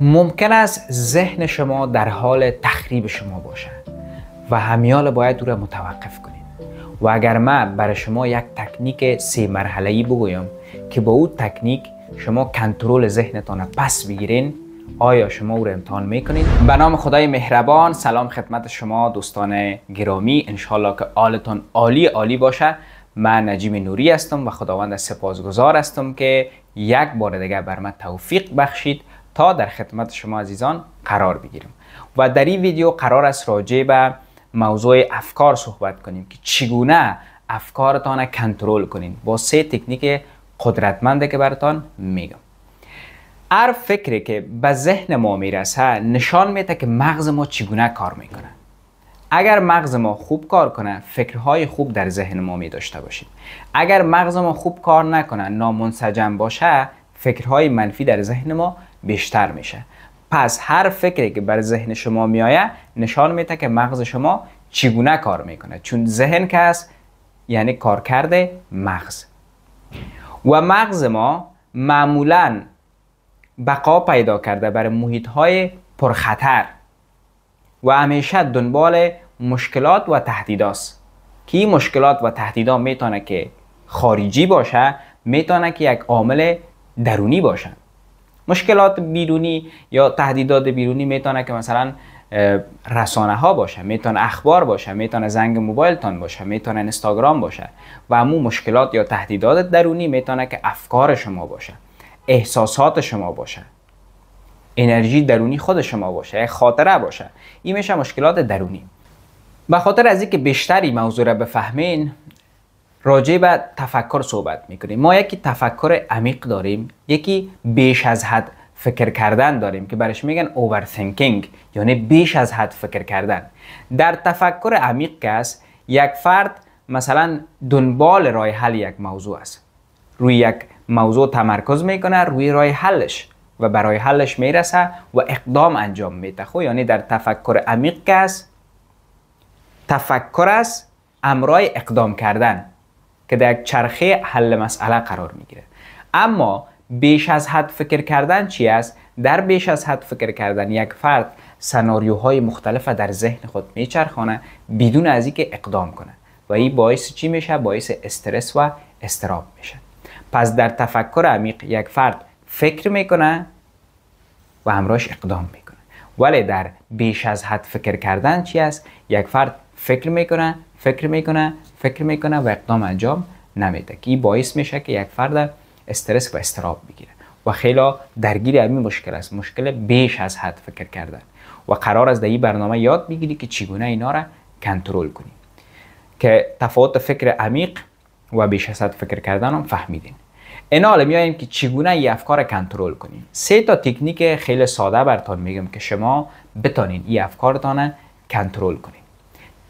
ممکن است ذهن شما در حال تخریب شما باشد و همیال باید او را متوقف کنید. و اگر من برای شما یک تکنیک 3 مرحله‌ای بگویم که با او تکنیک شما کنترل ذهنتان پس بگیرین، آیا شما او را امتحان میکنید؟ به نام خدای مهربان، سلام خدمت شما دوستان گرامی. انشالله که حالتان عالی باشه. من نجیم نوری هستم و خداوند سپاسگزار هستم که یک بار دیگه بر من توفیق بخشید تا در خدمت شما عزیزان قرار بگیرم. و در این ویدیو قرار است راجع به موضوع افکار صحبت کنیم که چگونه افکارتان کنترل کنین با 3 تکنیک قدرتمنده که براتان میگم. هر فکری که به ذهن ما میرسه نشان میده که مغز ما چگونه کار میکنه. اگر مغز ما خوب کار کنه، فکرهای خوب در ذهن ما می داشته باشیم. اگر مغز ما خوب کار نکنه، نامنسجم باشه، فکرهای منفی در ذهن ما بیشتر میشه. پس هر فکری که بر ذهن شما میآید نشان میده که مغز شما چگونه کار میکنه، چون ذهن که است یعنی کار کرده مغز. و مغز ما معمولاً بقا پیدا کرده بر محیط‌های پرخطر و همیشه دنبال مشکلات و تهدیداست که این مشکلات و تهدیدات میتونه که خارجی باشه، میتونه که یک عامل درونی باشه. مشکلات بیرونی یا تهدیدات بیرونی میتونه که مثلا رسانه ها باشه، میتونه اخبار باشه، میتونه زنگ موبایل تان باشه، میتونه اینستاگرام باشه. و همون مشکلات یا تهدیدات درونی میتونه که افکار شما باشه، احساسات شما باشه، انرژی درونی خود شما باشه، خاطره باشه. این میشه مشکلات درونی. به خاطر از اینکه بیشتری موضوع را بفهمین، راجع به تفکر صحبت میکنیم. ما یکی تفکر عمیق داریم، یکی بیش از حد فکر کردن داریم که برش میگن overthinking، یعنی بیش از حد فکر کردن. در تفکر عمیق که است، یک فرد مثلا دنبال راه حل یک موضوع است، روی یک موضوع تمرکز میکنه، روی راه حلش و برای حلش میرسه و اقدام انجام میده. خب یعنی در تفکر عمیق که است، تفکر است همراه اقدام کردن که در یک چرخه حل مسئله قرار میگیره. اما بیش از حد فکر کردن چی است؟ در بیش از حد فکر کردن یک فرد سناریوهای مختلف در ذهن خود میچرخانه بدون از اینکه اقدام کنه و این باعث چی میشه؟ باعث استرس و اضطراب میشه. پس در تفکر عمیق یک فرد فکر میکنه و همراهش اقدام میکنه. ولی در بیش از حد فکر کردن چی است؟ یک فرد فکر میکنه و اقدام انجام نمیده که این باعث میشه که یک فرد استرس و اضطراب بگیره و خیلی درگیر همین مشکل است، مشکل بیش از حد فکر کردن. و قرار است در این برنامه یاد بگیری که چگونه اینا را کنترل کنی، که تفاوت فکر عمیق و بیش از حد فکر کردن هم فهمیدین. اینا حالا میایم که چگونه این افکار کنترل کنین. 3 تا تکنیک خیلی ساده براتون میگم که شما بتونین این افکارتان کنترل کنین.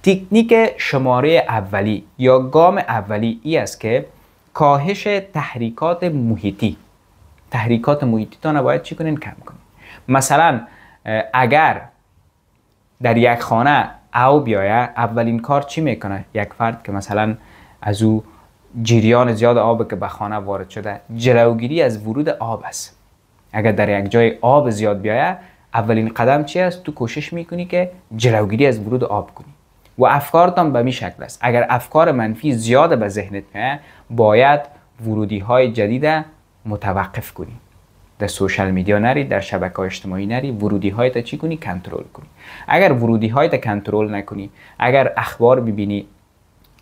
تکنیک شماره اولی یا گام اولی ای است که کاهش تحریکات محیطی. تحریکات محیطیتان باید چی کنین؟ کم کنین. مثلا اگر در یک خانه او بیایه، اولین کار چی میکنه یک فرد که مثلا از او جریان زیاد آب که به خانه وارد شده، جلوگیری از ورود آب است. اگر در یک جای آب زیاد بیایه، اولین قدم چی است؟ تو کوشش میکنی که جلوگیری از ورود آب کنی. و افکارتان به این شکل است. اگر افکار منفی زیاد به ذهنت میاد، باید ورودی های جدید متوقف کنی. در سوشال میدیا نری، در شبکه‌های اجتماعی نری، ورودی هایت چی کنی؟ کنترل کنی. اگر ورودی هایت کنترل نکنی، اگر اخبار ببینی،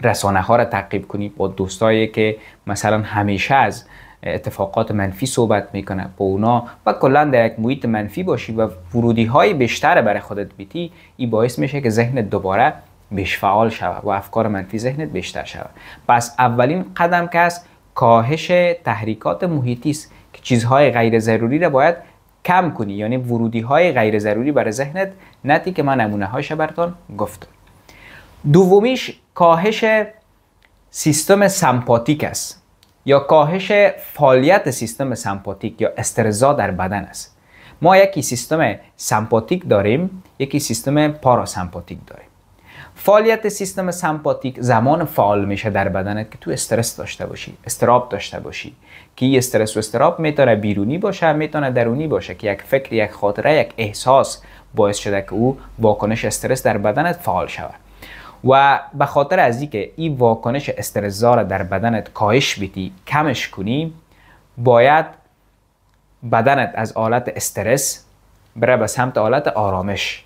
رسانه ها را تعقیب کنی، با دوستایی که مثلا همیشه از اتفاقات منفی صحبت میکنه با اونا و کلا در یک محیط منفی باشی و ورودی های بیشتر برای خودت بیتی، این باعث میشه که ذهنت دوباره بیش فعال شود و افکار منفی ذهنت بیشتر شود. پس اولین قدم که است کاهش تحریکات محیطی است که چیزهای غیر ضروری را باید کم کنی، یعنی ورودی های غیر ضروری برای ذهنت نتی که من نمونه هاش براتون گفتم. دومیش کاهش سیستم سمپاتیک است یا کاهش فعالیت سیستم سمپاتیک یا استرزا در بدن است. ما یکی سیستم سمپاتیک داریم، یکی سیستم پاراسمپاتیک داریم. فعالیت سیستم سمپاتیک زمان فعال میشه در بدنت که تو استرس داشته باشی، استراب داشته باشی، که این استرس و استراب میتونه بیرونی باشه، میتونه درونی باشه، که یک فکر، یک خاطره، یک احساس باعث شده که او واکنش استرس در بدنت فعال شود. و به خاطر از اینکه این واکنش استرس‌زا در بدنت کاهش بدی، کمش کنی، باید بدنت از حالت استرس بره به سمت حالت آرامش،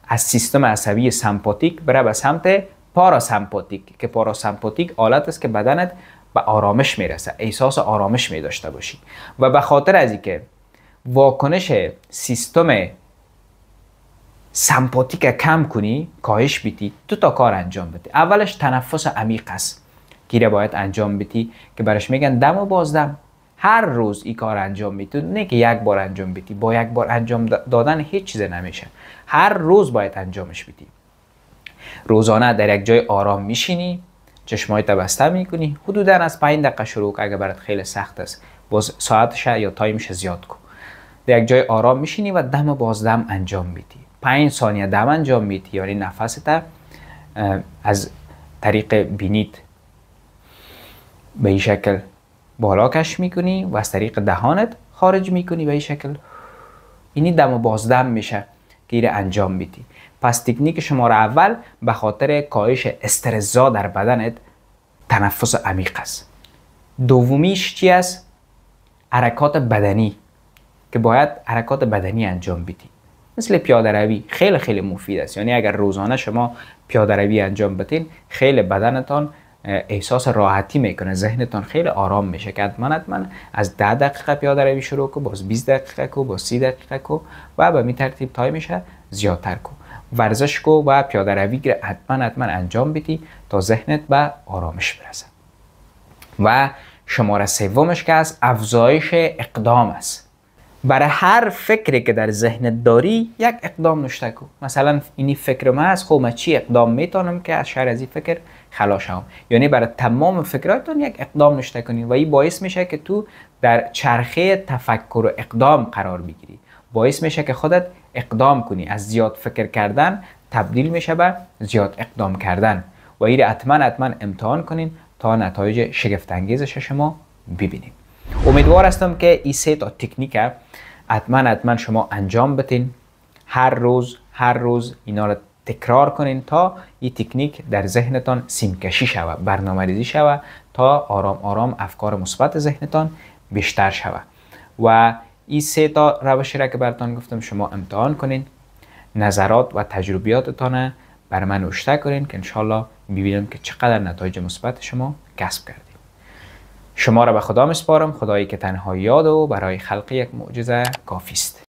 از سیستم عصبی سمپاتیک بره به سمت پاراسمپاتیک، که پاراسمپاتیک حالت است که بدنت به آرامش میرسه، احساس آرامش می داشته باشی. و به خاطر از اینکه واکنش سیستم سمپاتیک کم کنی، کاهش بدی، دو تا کار انجام بدی. اولش تنفس عمیق است که باید انجام بدی، که برش میگن دم و بازدم. هر روز این کار انجام بدی، نه که یک بار انجام بدی. با یک بار انجام دادن هیچ چیز نمیشه، هر روز باید انجامش بدی. روزانه در یک جای آرام میشینی، چشمایت بسته میکنی، حدودا از 5 دقیقه شروع کن. اگه برات خیلی سخت است باز ساعتش یا تایمش زیاد کن. در یک جای آرام میشینی و دم و بازدم انجام میدی. 5 ثانیه دم انجام میدی، یعنی نفست از طریق بینیت به این شکل بالا کش میکنی و از طریق دهانت خارج میکنی به این شکل. اینی دم و بازدم میشه که ایره انجام میدی. پس تکنیک شماره اول به خاطر کاهش استرس‌زا در بدنت تنفس عمیق است. دومیش چی است؟ حرکات بدنی، که باید حرکات بدنی انجام بدی، مثل پیاده روی. خیلی خیلی مفید است. یعنی اگر روزانه شما پیاده روی انجام بدین، خیلی بدنتان احساس راحتی میکنه، ذهنتان خیلی آرام میشه. که حتما از 10 دقیقه پیاده روی شروع کو، باز 20 دقیقه کو، باز 30 دقیقه کو و به می ترتیب تایمش زیادتر کو. ورزش کو و پیاده روی حتما انجام بدی تا ذهنت به آرامش برسه. و شماره سومش که از افزایش اقدام است. برای هر فکری که در ذهنت داری یک اقدام نشته کو. مثلا اینی فکر من است، خب من چی اقدام میتونم که از شر از این فکر خلاص شوم؟ یعنی برای تمام فکراتون یک اقدام نشته کنی و این باعث میشه که تو در چرخه تفکر و اقدام قرار بگیری. باعث میشه که خودت اقدام کنی، از زیاد فکر کردن تبدیل میشه به زیاد اقدام کردن. و این حتما امتحان کنین تا نتایج شگفت انگیزش شما ببینید. امیدوار هستم که این 3 تا تکنیک حتما شما انجام بدین. هر روز اینا رو تکرار کنین تا این تکنیک در ذهنتان سیمکشی شود، برنامه‌ریزی شود، تا آرام افکار مثبت ذهنتان بیشتر شود. و این 3 تا روشی را که براتون گفتم شما امتحان کنین، نظرات و تجربیاتتان بر من نوشته کنین که انشالله ببینم که چقدر نتایج مثبت شما کسب کردید. شما را به خدا میسپارم، خدایی که تنها یاد و برای خلق یک معجزه کافی است.